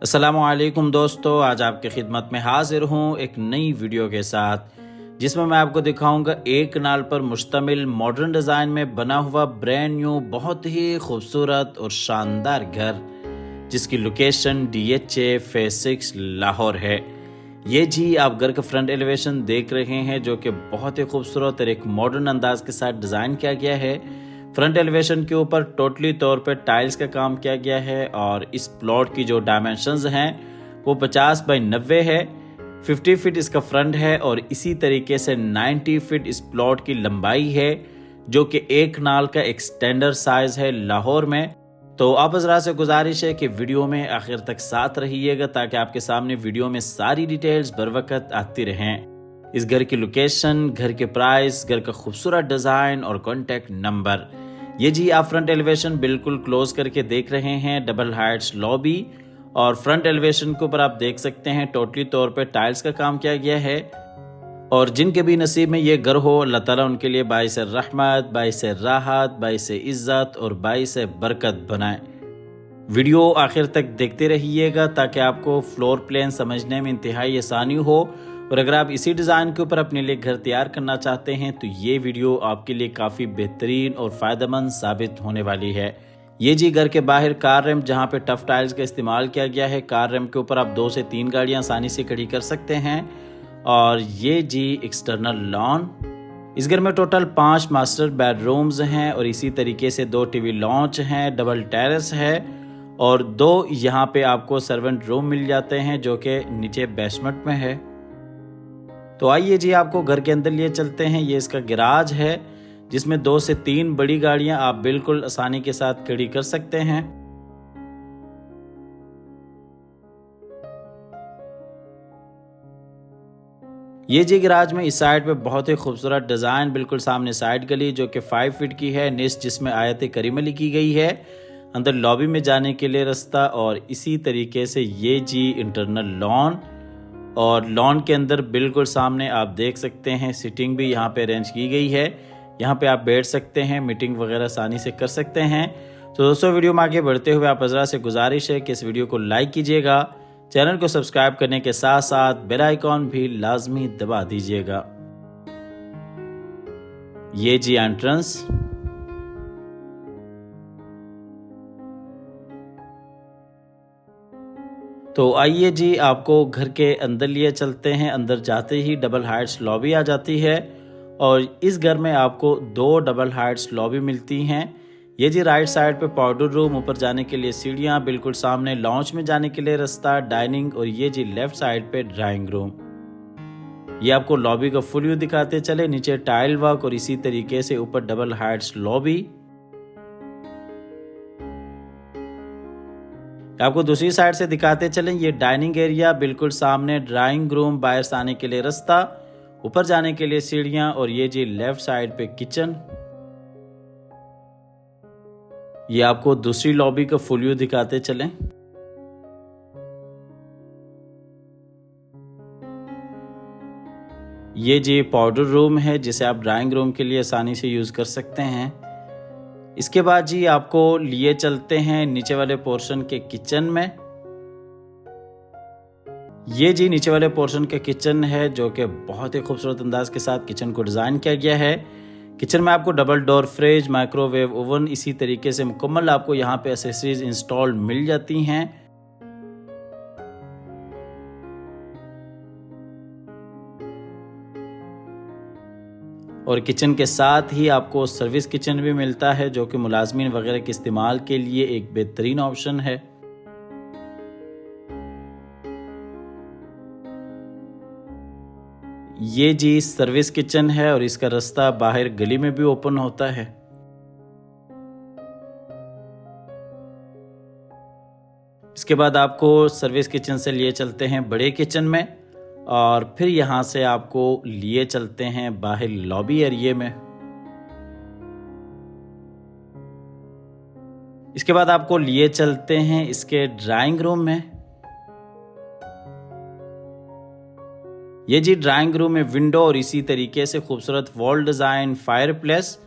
अस्सलामुअलैकुम दोस्तों, आज आपकी खिदमत में हाजिर हूँ एक नई वीडियो के साथ जिसमें मैं आपको दिखाऊंगा एक कनाल पर मुश्तमिल मॉडर्न डिज़ाइन में बना हुआ ब्रांड न्यू बहुत ही खूबसूरत और शानदार घर जिसकी लोकेशन DHA फेज 6 लाहौर है। ये जी आप घर का फ्रंट एलिवेशन देख रहे हैं जो कि बहुत ही खूबसूरत और एक मॉडर्न अंदाज के साथ डिज़ाइन किया गया है। फ्रंट एलिवेशन के ऊपर टोटली तौर पे टाइल्स का काम किया गया है और इस प्लॉट की जो डायमेंशंस हैं वो 50 बाई 90 है। 50 फीट इसका फ्रंट है और इसी तरीके से 90 फीट इस प्लॉट की लंबाई है जो कि एक कनाल का एक स्टैंडर्ड साइज है लाहौर में। तो आप हज़रात से गुजारिश है कि वीडियो में आखिर तक साथ रहिएगा ताकि आपके सामने वीडियो में सारी डिटेल्स बर वक्त आती रहें। इस घर की लोकेशन, घर के प्राइस, घर का खूबसूरत डिज़ाइन और कॉन्टैक्ट नंबर। ये जी आप फ्रंट एलिवेशन बिल्कुल क्लोज करके देख रहे हैं। डबल हाइट्स लॉबी और फ्रंट एलिवेशन के ऊपर आप देख सकते हैं टोटली तौर पे टाइल्स का काम किया गया है। और जिनके भी नसीब में ये घर हो अल्लाह ताला उनके लिए बाइस रहमत, बाइस राहत, बाइस इज़्ज़त और बाइस बरकत बनाए। वीडियो आखिर तक देखते रहिएगा ताकि आपको फ्लोर प्लान समझने में इंतहाई आसानी हो। और अगर आप इसी डिज़ाइन के ऊपर अपने लिए घर तैयार करना चाहते हैं तो ये वीडियो आपके लिए काफ़ी बेहतरीन और फ़ायदेमंद साबित होने वाली है। ये जी घर के बाहर कार रैम्प जहाँ पे टफ टाइल्स का इस्तेमाल किया गया है। कार रैम्प के ऊपर आप 2 से 3 गाड़ियाँ आसानी से खड़ी कर सकते हैं। और ये जी एक्सटर्नल लॉन। इस घर में टोटल 5 मास्टर बेडरूम्स हैं और इसी तरीके से 2 टीवी लॉन्च हैं, डबल टेरेस है और 2 यहाँ पे आपको सर्वेंट रूम मिल जाते हैं जो कि नीचे बेसमेंट में है। तो आइए जी आपको घर के अंदर लिए चलते हैं। ये इसका गैराज है जिसमें 2 से 3 बड़ी गाड़ियां आप बिल्कुल आसानी के साथ खड़ी कर सकते हैं। ये जी गैराज में इस साइड पे बहुत ही खूबसूरत डिज़ाइन, बिल्कुल सामने साइड गली जो कि 5 फीट की है, निस जिसमें आयत करीमा लिखी गई है। अंदर लॉबी में जाने के लिए रास्ता और इसी तरीके से ये जी इंटरनल लॉन। और लॉन के अंदर बिल्कुल सामने आप देख सकते हैं सिटिंग भी यहाँ पे अरेंज की गई है। यहाँ पे आप बैठ सकते हैं, मीटिंग वगैरह आसानी से कर सकते हैं। तो दोस्तों वीडियो में आगे बढ़ते हुए आप हज़रात से गुजारिश है कि इस वीडियो को लाइक कीजिएगा, चैनल को सब्सक्राइब करने के साथ साथ बेल आइकॉन भी लाजमी दबा दीजिएगा। ये जी एंट्रेंस। तो आइए जी आपको घर के अंदर लिए चलते हैं। अंदर जाते ही डबल हाइट्स लॉबी आ जाती है और इस घर में आपको 2 डबल हाइट्स लॉबी मिलती हैं। ये जी राइट साइड पे पाउडर रूम, ऊपर जाने के लिए सीढ़ियाँ, बिल्कुल सामने लॉन्च में जाने के लिए रास्ता, डाइनिंग और ये जी लेफ्ट साइड पे ड्राइंग रूम। ये आपको लॉबी का फुल व्यू दिखाते चले। नीचे टाइल वर्क और इसी तरीके से ऊपर डबल हाइट्स लॉबी। आपको दूसरी साइड से दिखाते चलें। ये डाइनिंग एरिया, बिल्कुल सामने ड्राइंग रूम, बाहर से आने के लिए रास्ता, ऊपर जाने के लिए सीढ़ियां और ये जी लेफ्ट साइड पे किचन। ये आपको दूसरी लॉबी का फुल व्यू दिखाते चलें। ये जी पाउडर रूम है जिसे आप ड्राइंग रूम के लिए आसानी से यूज कर सकते हैं। इसके बाद जी आपको लिए चलते हैं नीचे वाले पोर्शन के किचन में। ये जी नीचे वाले पोर्शन का किचन है जो कि बहुत ही खूबसूरत अंदाज के साथ किचन को डिज़ाइन किया गया है। किचन में आपको double door fridge, microwave oven, इसी तरीके से मुकम्मल आपको यहाँ पे एसेसरीज इंस्टॉल मिल जाती हैं। और किचन के साथ ही आपको सर्विस किचन भी मिलता है जो कि मुलाजमीन वगैरह के इस्तेमाल के लिए एक बेहतरीन ऑप्शन है। ये जी सर्विस किचन है और इसका रास्ता बाहर गली में भी ओपन होता है। इसके बाद आपको सर्विस किचन से लिए चलते हैं बड़े किचन में और फिर यहाँ से आपको लिए चलते हैं बाहर लॉबी एरिया में। इसके बाद आपको लिए चलते हैं इसके ड्राइंग रूम में। ये जी ड्राइंग रूम में विंडो और इसी तरीके से खूबसूरत वॉल डिज़ाइन, फायर प्लेस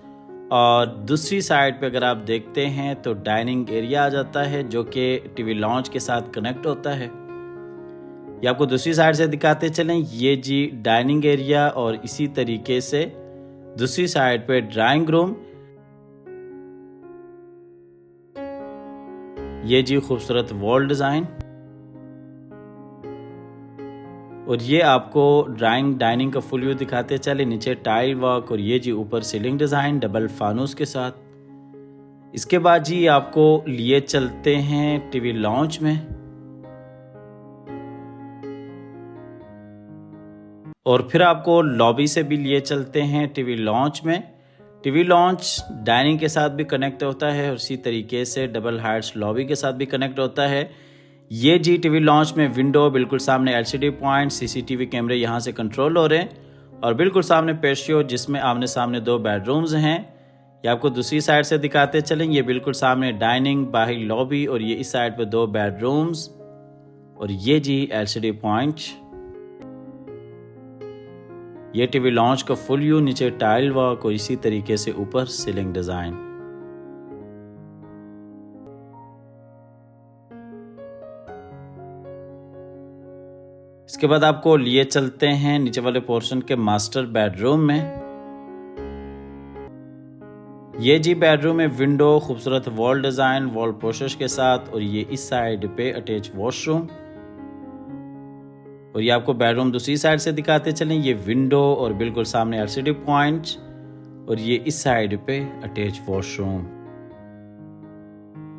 और दूसरी साइड पे अगर आप देखते हैं तो डाइनिंग एरिया आ जाता है जो कि टीवी लॉन्च के साथ कनेक्ट होता है। ये आपको दूसरी साइड से दिखाते चलें, ये जी डाइनिंग एरिया और इसी तरीके से दूसरी साइड पे ड्राइंग रूम। ये जी खूबसूरत वॉल डिज़ाइन और ये आपको डाइनिंग का फुल व्यू दिखाते चले। नीचे टाइल वर्क और ये जी ऊपर सीलिंग डिज़ाइन डबल फानूस के साथ। इसके बाद जी आपको लिए चलते हैं टीवी लॉन्च में और फिर आपको लॉबी से भी लिए चलते हैं टीवी लॉन्च में। टीवी लॉन्च डाइनिंग के साथ भी कनेक्ट होता है और इसी तरीके से डबल हाइट्स लॉबी के साथ भी कनेक्ट होता है। ये जी टीवी लॉन्च में विंडो, बिल्कुल सामने एलसीडी पॉइंट, सीसीटीवी कैमरे यहाँ से कंट्रोल हो रहे हैं और बिल्कुल सामने पेशियो जिसमें आमने सामने 2 बेडरूम्स हैं। ये आपको दूसरी साइड से दिखाते चलें। ये बिल्कुल सामने डाइनिंग, बाहर लॉबी और ये इस साइड पे 2 बेडरूम्स और ये जी एलसीडी पॉइंट। ये टीवी लॉन्च का फुल व्यू, नीचे टाइल वर्क और इसी तरीके से ऊपर सीलिंग डिजाइन। इसके बाद आपको लिए चलते हैं नीचे वाले पोर्शन के मास्टर बेडरूम में। ये जी बेडरूम में विंडो, खूबसूरत वॉल डिजाइन, वॉल प्रोसेस के साथ और ये इस साइड पे अटैच वॉशरूम और ये आपको बेडरूम दूसरी साइड से दिखाते चलें। ये विंडो और बिल्कुल सामने एलसीडी पॉइंट और ये इस साइड पे अटैच वॉशरूम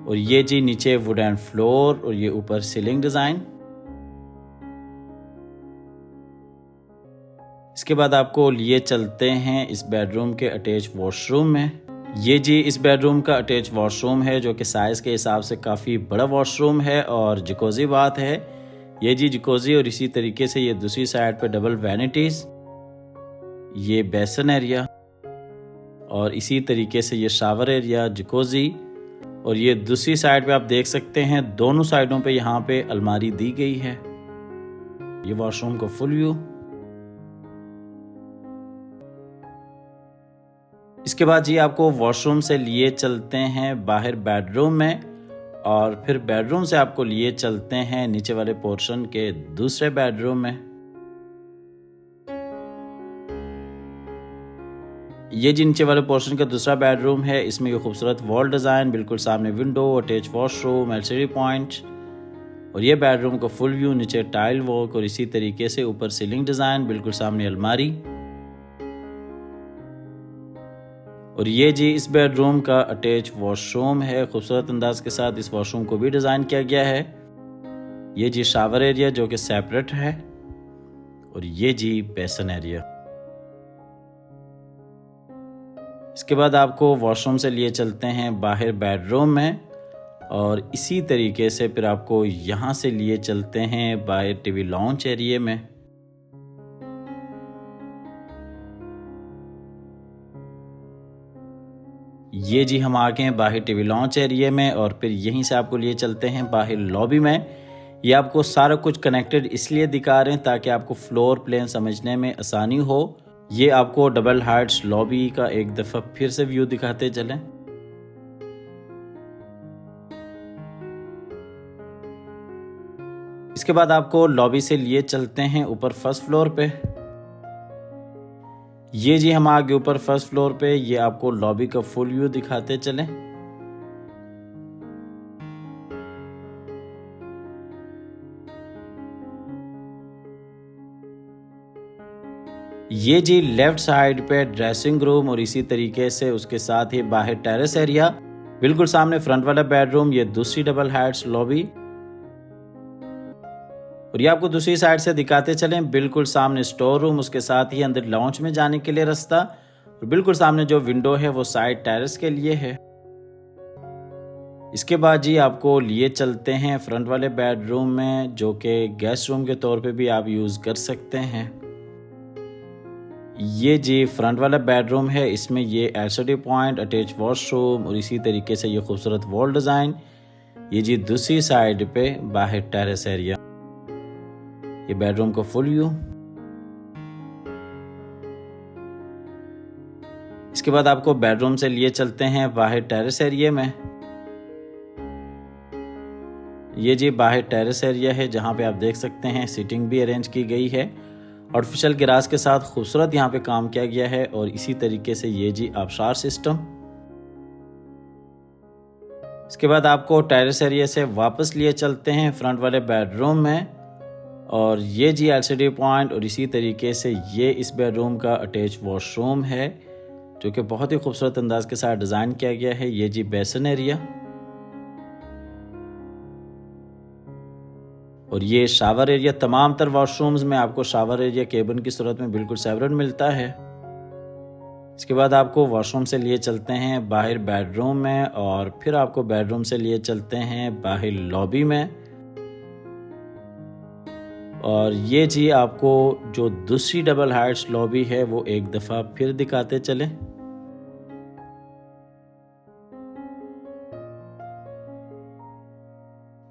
और ये जी नीचे वुडन फ्लोर और ये ऊपर सीलिंग डिजाइन। इसके बाद आपको लिए चलते हैं इस बेडरूम के अटैच वॉशरूम में। ये जी इस बेडरूम का अटैच वॉशरूम है जो कि साइज के हिसाब से काफ़ी बड़ा वॉशरूम है और जकूज़ी बात है। ये जी जकूज़ी और इसी तरीके से ये दूसरी साइड पे डबल वैनिटीज़, ये बेसन एरिया और इसी तरीके से ये शावर एरिया, जकूज़ी और ये दूसरी साइड पे आप देख सकते हैं दोनों साइडों पे यहाँ पे अलमारी दी गई है। ये वॉशरूम का फुल व्यू। इसके बाद जी आपको वॉशरूम से लिए चलते हैं बाहर बेडरूम में और फिर बेडरूम से आपको लिए चलते हैं नीचे वाले पोर्शन के दूसरे बेडरूम में। ये जी नीचे वाले पोर्शन का दूसरा बेडरूम है। इसमें ये खूबसूरत वॉल डिज़ाइन, बिल्कुल सामने window, attach washroom, LCD point और ये बेडरूम का फुल व्यू, नीचे टाइल वर्क और इसी तरीके से ऊपर सीलिंग डिज़ाइन, बिल्कुल सामने अलमारी और ये जी इस बेडरूम का अटैच वॉशरूम है। खूबसूरत अंदाज के साथ इस वॉशरूम को भी डिज़ाइन किया गया है। ये जी शावर एरिया जो कि सेपरेट है और ये जी बेसन एरिया। इसके बाद आपको वॉशरूम से लिए चलते हैं बाहर बेडरूम में और इसी तरीके से फिर आपको यहाँ से लिए चलते हैं बाहर टीवी लॉन्च एरिया में। ये जी हम आ गए हैं बाहर टीवी लॉन्च एरिया में और फिर यहीं से आपको लिए चलते हैं बाहर लॉबी में। ये आपको सारा कुछ कनेक्टेड इसलिए दिखा रहे हैं ताकि आपको फ्लोर प्लान समझने में आसानी हो। ये आपको डबल हाइट्स लॉबी का एक दफ़ा फिर से व्यू दिखाते चलें। इसके बाद आपको लॉबी से लिए चलते हैं ऊपर फर्स्ट फ्लोर पे। ये जी हम आगे ऊपर फर्स्ट फ्लोर पे, ये आपको लॉबी का फुल व्यू दिखाते चलें। ये जी लेफ्ट साइड पे ड्रेसिंग रूम और इसी तरीके से उसके साथ ही बाहर टेरेस एरिया, बिल्कुल सामने फ्रंट वाला बेडरूम, ये दूसरी डबल हाइट्स लॉबी और ये आपको दूसरी साइड से दिखाते चलें। बिल्कुल सामने स्टोर रूम, उसके साथ ही अंदर लॉन्च में जाने के लिए रास्ता और बिल्कुल सामने जो विंडो है वो साइड टेरेस के लिए है। इसके बाद जी आपको लिए चलते हैं फ्रंट वाले बेडरूम में जो कि गेस्ट रूम के तौर पे भी आप यूज़ कर सकते हैं। ये जी फ्रंट वाला बेडरूम है। इसमें ये एलसीडी पॉइंट, अटैच वॉशरूम और इसी तरीके से ये खूबसूरत वॉल डिज़ाइन। ये जी दूसरी साइड पे बाहर टेरेस एरिया, ये बेडरूम का फुल व्यू। इसके बाद आपको बेडरूम से लिए चलते हैं बाहर टेरेस एरिया में। ये जी बाहर टेरेस एरिया है जहाँ पे आप देख सकते हैं सीटिंग भी अरेंज की गई है, आर्टिफिशियल ग्रास के साथ खूबसूरत यहाँ पे काम किया गया है। और इसी तरीके से ये जी आबशार सिस्टम। इसके बाद आपको टेरेस एरिया से वापस लिए चलते हैं फ्रंट वाले बेडरूम में, और ये जी एलसीडी पॉइंट और इसी तरीके से ये इस बेडरूम का अटैच वॉशरूम है जो कि बहुत ही खूबसूरत अंदाज के साथ डिज़ाइन किया गया है। ये जी बेसन एरिया और ये शावर एरिया। तमाम तर वॉशरूम्स में आपको शावर एरिया केबिन की सूरत में बिल्कुल सेपरेट मिलता है। इसके बाद आपको वॉशरूम से लिए चलते हैं बाहर बेडरूम में, और फिर आपको बेडरूम से लिए चलते हैं बाहर लॉबी में। और ये जी आपको जो दूसरी डबल हाइट्स लॉबी है वो एक दफ़ा फिर दिखाते चलें।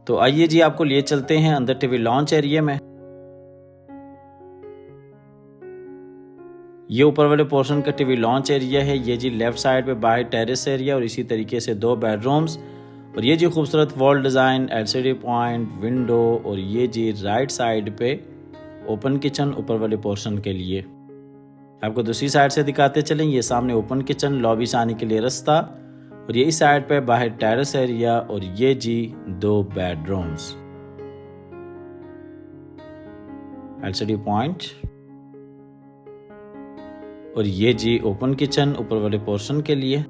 तो आइए जी आपको लिए चलते हैं अंदर टीवी लॉन्च एरिया में। ये ऊपर वाले पोर्शन का टीवी लॉन्च एरिया है। ये जी लेफ्ट साइड पे बाहर टेरेस एरिया और इसी तरीके से 2 बेडरूम्स, और ये जी खूबसूरत wall design, LCD point, window, और ये जी राइट साइड पे ओपन किचन ऊपर वाले पोर्शन के लिए। आपको दूसरी साइड से दिखाते चलें। ये सामने ओपन किचन, लॉबी से आने के लिए रास्ता, और ये इस साइड पे बाहर टेरेस एरिया, और ये जी 2 बेडरूम्स, एलसीडी पॉइंट, और ये जी ओपन किचन ऊपर वाले पोर्शन के लिए।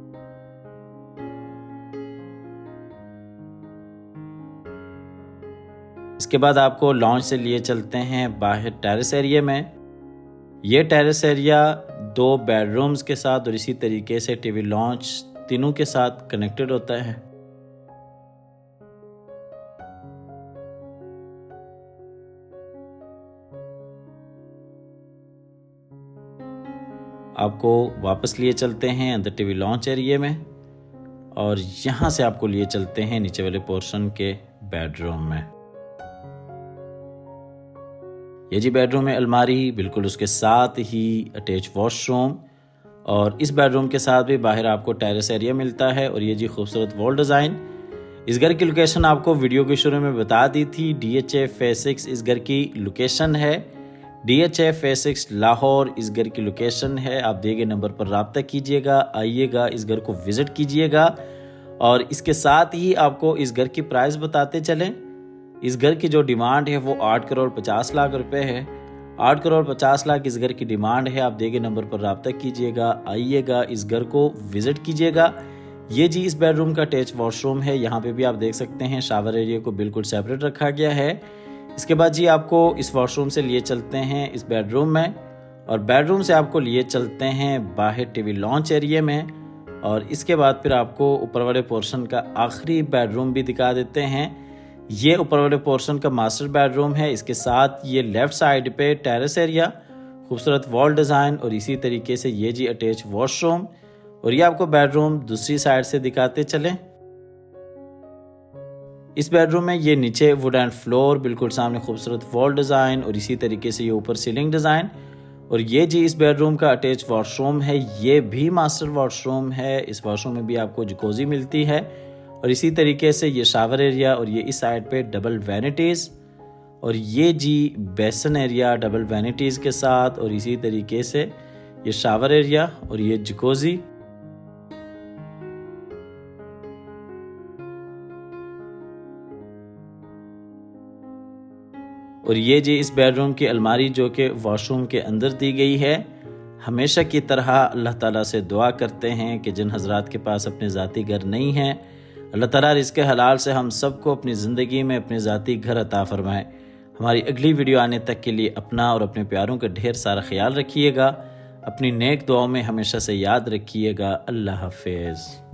इसके बाद आपको लॉन्च से लिए चलते हैं बाहर टेरेस एरिया में। ये टेरेस एरिया 2 बेडरूम्स के साथ और इसी तरीके से टीवी लॉन्च तीनों के साथ कनेक्टेड होता है। आपको वापस लिए चलते हैं अंदर टीवी लॉन्च एरिया में, और यहाँ से आपको लिए चलते हैं नीचे वाले पोर्शन के बेडरूम में। ये जी बेडरूम में अलमारी, बिल्कुल उसके साथ ही अटैच वॉशरूम, और इस बेडरूम के साथ भी बाहर आपको टेरेस एरिया मिलता है। और ये जी खूबसूरत वॉल डिज़ाइन। इस घर की लोकेशन आपको वीडियो के शुरू में बता दी थी। DHA फेज 6 इस घर की लोकेशन है। DHA फेज 6 लाहौर इस घर की लोकेशन है। आप दिए गए नंबर पर रब्ता कीजिएगा, आइएगा, इस घर को विज़िट कीजिएगा। और इसके साथ ही आपको इस घर की प्राइस बताते चलें। इस घर की जो डिमांड है वो 8 करोड़ 50 लाख रुपए है। 8 करोड़ 50 लाख इस घर की डिमांड है। आप दिए गए नंबर पर रब्ता कीजिएगा, आइएगा, इस घर को विज़िट कीजिएगा। ये जी इस बेडरूम का अटैच वॉशरूम है। यहाँ पे भी आप देख सकते हैं शावर एरिया को बिल्कुल सेपरेट रखा गया है। इसके बाद जी आपको इस वॉशरूम से लिए चलते हैं इस बेडरूम में, और बेडरूम से आपको लिए चलते हैं बाहर टीवी लॉन्च एरिया में, और इसके बाद फिर आपको ऊपर वाले पोर्शन का आखिरी बेडरूम भी दिखा देते हैं। ये ऊपर वाले पोर्शन का मास्टर बेडरूम है। इसके साथ ये लेफ्ट साइड पे टेरेस एरिया, खूबसूरत वॉल डिज़ाइन, और इसी तरीके से ये जी अटैच वॉशरूम, और ये आपको बेडरूम दूसरी साइड से दिखाते चलें। इस बेडरूम में ये नीचे वुड एंड फ्लोर, बिल्कुल सामने खूबसूरत वॉल डिज़ाइन, और इसी तरीके से ये ऊपर सीलिंग डिज़ाइन, और ये जी इस बेडरूम का अटैच वॉशरूम है। ये भी मास्टर वॉशरूम है। इस वॉशरूम में भी आपको जकूज़ी मिलती है, और इसी तरीके से ये शावर एरिया, और ये इस साइड पे डबल वैनिटीज़, और ये जी बेसन एरिया डबल वैनिटीज़ के साथ, और इसी तरीके से ये शावर एरिया और ये जकूज़ी। और ये जी इस बेडरूम की अलमारी जो कि वॉशरूम के अंदर दी गई है। हमेशा की तरह अल्लाह ताला से दुआ करते हैं कि जिन हजरात के पास अपने ज़ाती घर नहीं हैं, अल्लाह ताला रिज़्क़ हलाल से हम सबको अपनी ज़िंदगी में अपने ज़ाती घर अता फरमाए। हमारी अगली वीडियो आने तक के लिए अपना और अपने प्यारों का ढेर सारा ख्याल रखिएगा। अपनी नेक दुआओं में हमेशा से याद रखिएगा। अल्लाह हाफ़िज़।